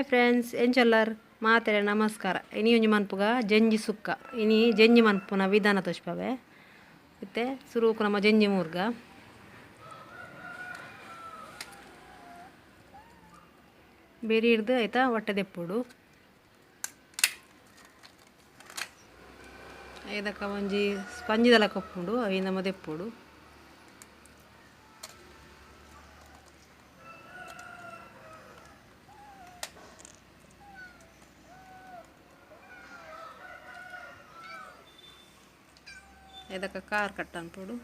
Hi friends ಏನು ಚಲ್ಲರ್ ಮಾತೆರೆ ನಮಸ್ಕಾರ ಇನಿ ಒಂಜಿ ಮನ್ಪುಗ ಜಂಜಿ ಸುಕ್ಕ ಇನಿ ಜಂಜಿ ಮನ್ಪುನ ವಿಧಾನ ತೋಜ್ಪಾವೆ ಮತ್ತೆ ಸುರುಕು ನಮ್ಮ ಜಂಜಿ ಮೂರ್ಗ ಬೇರೆ ಹಿಡ್ದು ಆಯ್ತಾ ಹೊಟ್ಟೆ ದೆಪ್ಪುಡು ಇದಕ್ಕೆ ಒಂಜಿ ಸ್ಪಂಜಿದೆಲ್ಲ ಕಪ್ಪುಂಡು ಅವಿಂದ ದೆಪ್ಪುಡು ಇದಕ್ಕೆ ಕಾರ್ ಕಟ್ ಅನ್ಪೋಡು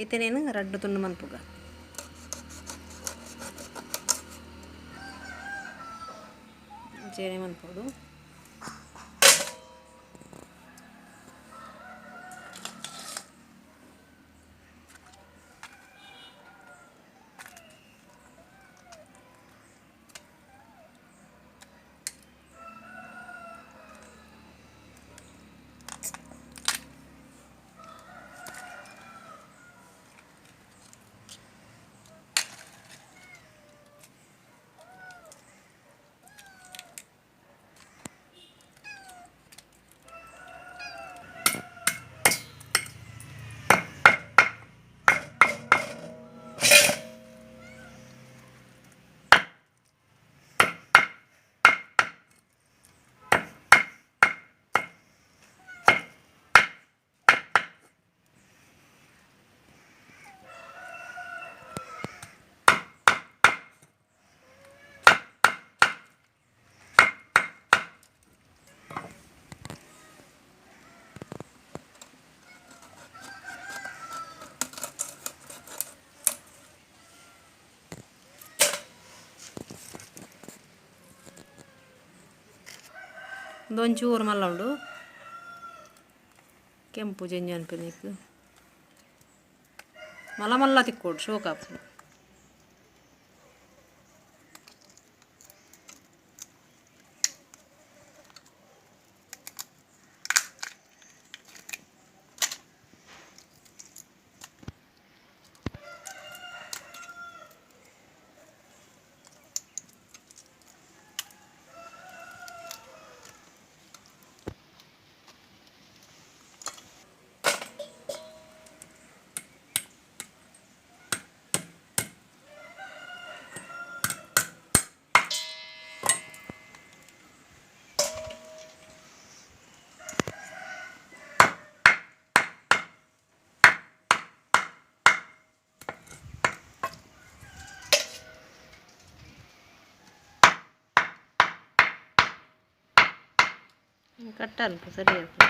ಇತನೇನು ರಡ್ಡು ತುಂಡು ಮನ್ಪುಗ ಜೇನೆ ಮನ್ಪೋಡು ಒಂಚೂರು ಮಲ್ಲ ಉಂಡು ಕೆಂಪು ಜಂಜಿ ಅನ್ಪಬೇಕು ಮಲ್ಲ ಮಲ್ಲ ತಿಕ್ಕೋಡು ಶೋಕಾಪು ಕಟ್ಟಲ್ಪ ಸರಿ ಆಗ್ತದೆ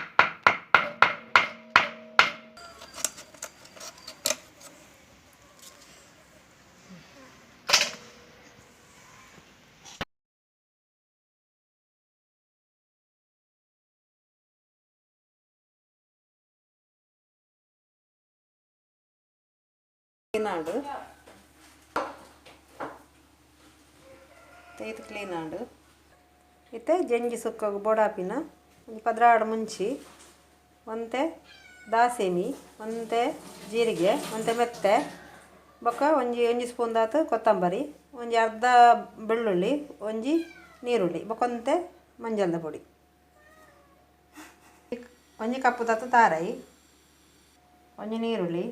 ಕ್ಲೀನ್ ಆಡು ಇದು ಕ್ಲೀನ್ ಆಡು ಇತ್ತೆ ಜಂಜಿ ಸುಕ್ಕ ಬೋಡಾಪಿನ ಒಂದು ಪದ್ರಾಡು ಮುಂಚಿ ಒಂತೆ ದಾಸೇಮಿ ಒಂತೆ ಜೀರಿಗೆ ಒಂತೆ ಮೆತ್ತೆ ಬೊಕ್ಕ ಒಂಜಿ ಸ್ಪೂನ್ ದಾತು ಕೊತ್ತಂಬರಿ ಒಂಜಿ ಅರ್ಧ ಬೆಳ್ಳುಳ್ಳಿ ಒಂಜಿ ನೀರುಳ್ಳಿ ಬೊಕ್ಕೊಂತೆ ಮಂಜಲ್ದ ಪೊಡಿ ಒಂಜಿ ಕಪ್ಪು ದಾತು ತಾರಾಯಿ ಒಂಜಿ ನೀರುಳ್ಳಿ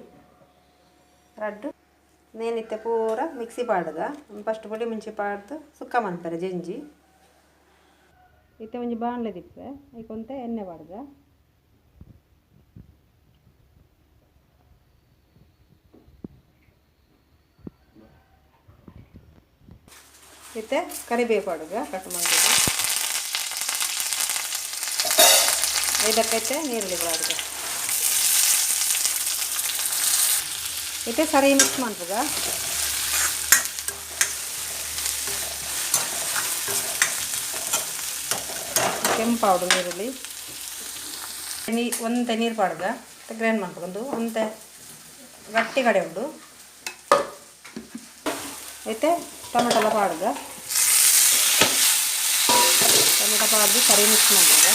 ರಡ್ಡು ನೇನಿತ್ತೆ ಪೂರ ಮಿಕ್ಸಿ ಪಾಡ್ಗ ಫಸ್ಟ್ ಪುಡಿ ಮುಂಚೆ ಪಾಡ್ದು ಸುಕ್ಕ ಮನ್ಪರೆ ಜಂಜಿ ಇತ್ತೆ ಒಂಜಿ ಬಾಣಲೆ ದಿಪ್ಪೆ ಐಕೊಂತೆ ಎಣ್ಣೆ ಪಾಡ್ಗ ಇತ್ತೆ ಕರಿಬೇವು ಪಾಡ್ಗ ಕಟ್ ಮಾಡಿದ ಇದಕ್ಕೈತೆ ನೀರುಳ್ಳಿ ಪಾಡ್ಗ ಇತ್ತೆ ಸರಿ ಮಿಕ್ಸ್ ಮಾಡ್ತದ ಕೆಂಪಾಡು ನೀರುಳ್ಳಿ ಒಂತೆ ನೀರು ಪಾಡ್ಗ ಗ್ರೈಂಡ್ ಮಾಡ್ಕೊಂಡು ಒಂತೆ ಗಟ್ಟಿ ಕಡೆ ಉಂಡು ಐತೆ ಟೊಮೆಟೊ ಎಲ್ಲ ಪಾಡ್ಗ ಟೊಮೆಟೊ ಪಾಡ್ದು ಸರಿ ಮಿಕ್ಸ್ ಮಾಡ್ತೇವೆ.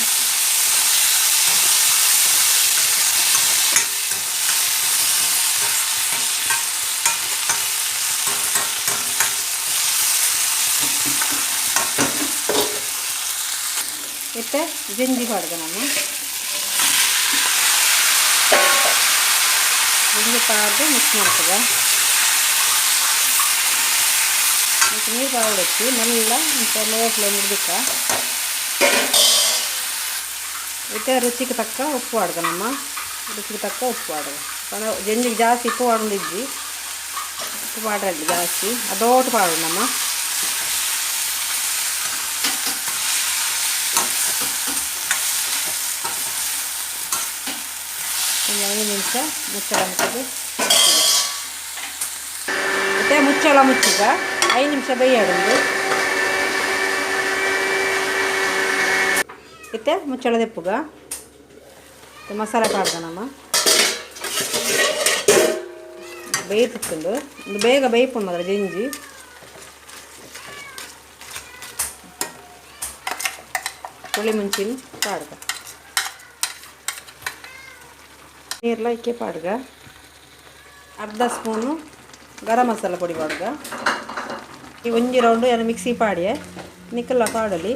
ಮತ್ತೆ ಜಂಜಿ ಪಾಡ್ದು ನಾನು ಜಂಜಿ ಪಾಡ್ದು ಮಿಕ್ಸ್ ಮಾಡ್ತೇವೆ. ಮತ್ತು ನೀರು ಪಾಡೋಕ್ಕೆ ಮೆಲ್ಲ ಮತ್ತು ಲೋ ಫ್ಲೇಮ್ ಇಡ್ಬೇಕ. ಮತ್ತೆ ರುಚಿಗೆ ತಕ್ಕ ಉಪ್ಪು ಆಡ್ಗ ನಮ್ಮ ರುಚಿಗೆ ತಕ್ಕ ಉಪ್ಪು ಆಡ್ಗ. ಜಂಜಿಗೆ ಜಾಸ್ತಿ ಉಪ್ಪು ಆಡಲಿದ್ದಿ ಉಪ್ಪು ಪಾಡ್ರಿ ಜಾಸ್ತಿ ಅದೋಟು ಪಾಡು ನಮ್ಮ. ಒಂದು 5 ನಿಮಿಷ ಮುಚ್ಚಳ ಮುಚ್ಚಿದ್ದು ಮತ್ತು ಮುಚ್ಚಳ ಮುಚ್ಚಿಗ 5 ನಿಮಿಷ ಬೇಯಾಡೋದು. ಮತ್ತೆ ಮುಚ್ಚಳ ತೆಪ್ಪುಗ ಮಸಾಲೆ ಪಾಡ್ದ ನಮ್ಮ ಬೇಯ್ತಿತ್ತು ಒಂದು ಬೇಗ ಬೇಯ್ಪುಂಡು ಮಾತ್ರ ಜಂಜಿ. ಹುಳಿ ಮುಂಚಿನ ಪಾಡ್ಗ ನೀರ್ಲ ಇಕ್ಕೆ ಪಾಡ್ಗ. ಅರ್ಧ ಸ್ಪೂನು ಗರಂ ಮಸಾಲ ಪೊಡಿ ಪಾಡ್ಗ. ಈ ಒಂಜಿ ರೌಂಡು ಏನು ಮಿಕ್ಸಿ ಪಾಡಿಯೆ ನಿಕ್ಕಲ್ಲ ಪಾಡಲಿ.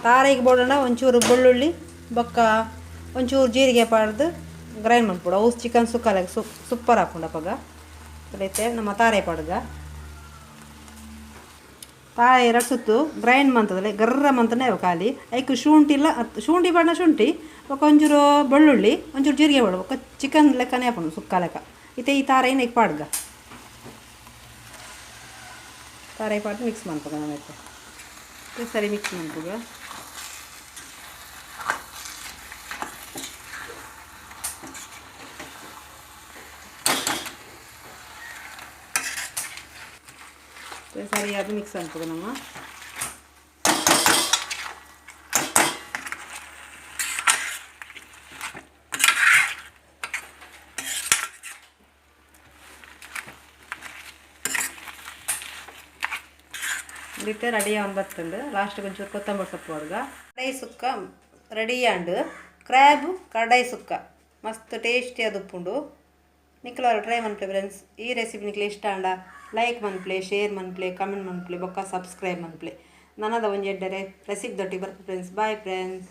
ತಾರೆಗೆ ಬೋಡೋಣ ಒಂಚೂರು ಬೆಳ್ಳುಳ್ಳಿ ಬೊಕ್ಕ ಒಂಚೂರು ಜೀರಿಗೆ ಪಾಡ್ದು ಗ್ರೈಂಡ್ ಮಾಡ್ಬಿಡು. ಅವು ಚಿಕನ್ ಸುಕ್ಕಲೆಗೆ ಸೂಪರ್ ಹಾಕೊಂಡಪ್ಪಗ ಅದೈತೆ ನಮ್ಮ ತಾರೆ ಪಾಡ್ಗ. ತಾಳೆ 2 ಸುತ್ತು ಗ್ರೈಂಡ್ ಮಂತದಲ್ಲಿ ಗರ್ರಮ್ ಅಂತಲೇ ಖಾಲಿ ಐಕು ಶುಂಠಿ ಇಲ್ಲ ಶುಂಠಿ ಬಣ್ಣ ಶುಂಠಿ ఒక ಒಂಚೂರು ಬೆಳ್ಳುಳ್ಳಿ ಒಂಚೂರು ಜೀರಿಗೆ ಪಾಡು ఒక ಚಿಕನ್ ಲೆಕ್ಕನೇ ಹಾಕೊಂಡು ಸುಕ್ಕ ಲೆಕ್ಕ. ಇತ್ತೆ ಈ ತಾರೆ ಏನು ಪಾಡ್ಗ ತಾರೆ ಪಾಡ್ದು ಮಿಕ್ಸ್ ಮಾಡ್ತಗ ನಾವೈತೆ ಸರಿ ಮಿಕ್ಸ್ ಮಾಡ್ತಗ. ಸರಿಯಾದ ಮಿಕ್ಸ್ ಆಗ್ತದೆ ನಮ್ಮ. ಇದಕ್ಕೆ ರೆಡಿ ಬರ್ತಂಡು ಲಾಸ್ಟಿಗೆ ಒಂಚೂರು ಕೊತ್ತಂಬರಿ ಸೊಪ್ಪು ಹೊಡ್ಗ. ಕಡಾಯಿ ಸುಕ್ಕ ರೆಡಿ ಆಂಡು ಕ್ರ್ಯಾಬ್ ಕಡಾಯಿ ಸುಕ್ಕ ಮಸ್ತ್ ಟೇಸ್ಟಿ ಅದು ಉಪ್ಪುಂಡು. ನಿಕ್ಕಲವರು ಟ್ರೈ ಮನ್ಪ್ಲೆ ಫ್ರೆಂಡ್ಸ್. ಈ ರೆಸಿಪಿ ನಿಕ್ಲೆ ಇಷ್ಟ ಆಂಡ ಲೈಕ್ ಮನ್ಪ್ಲೆ ಶೇರ್ ಮನ್ಪ್ಲೆ ಕಮೆಂಟ್ ಮನ್ಪ್ಲೆ ಬೊಕ್ಕ ಸಬ್ಸ್ಕ್ರೈಬ್ ಮನ್ಪ್ಲೆ. ನನ್ನದ ಒಂಜಿ ಎಡ್ಡರೆ ರೆಸಿಪಿ ದೊಟ್ಟಿಗೆ ಬರ್ತೆ ಫ್ರೆಂಡ್ಸ್. Bye friends.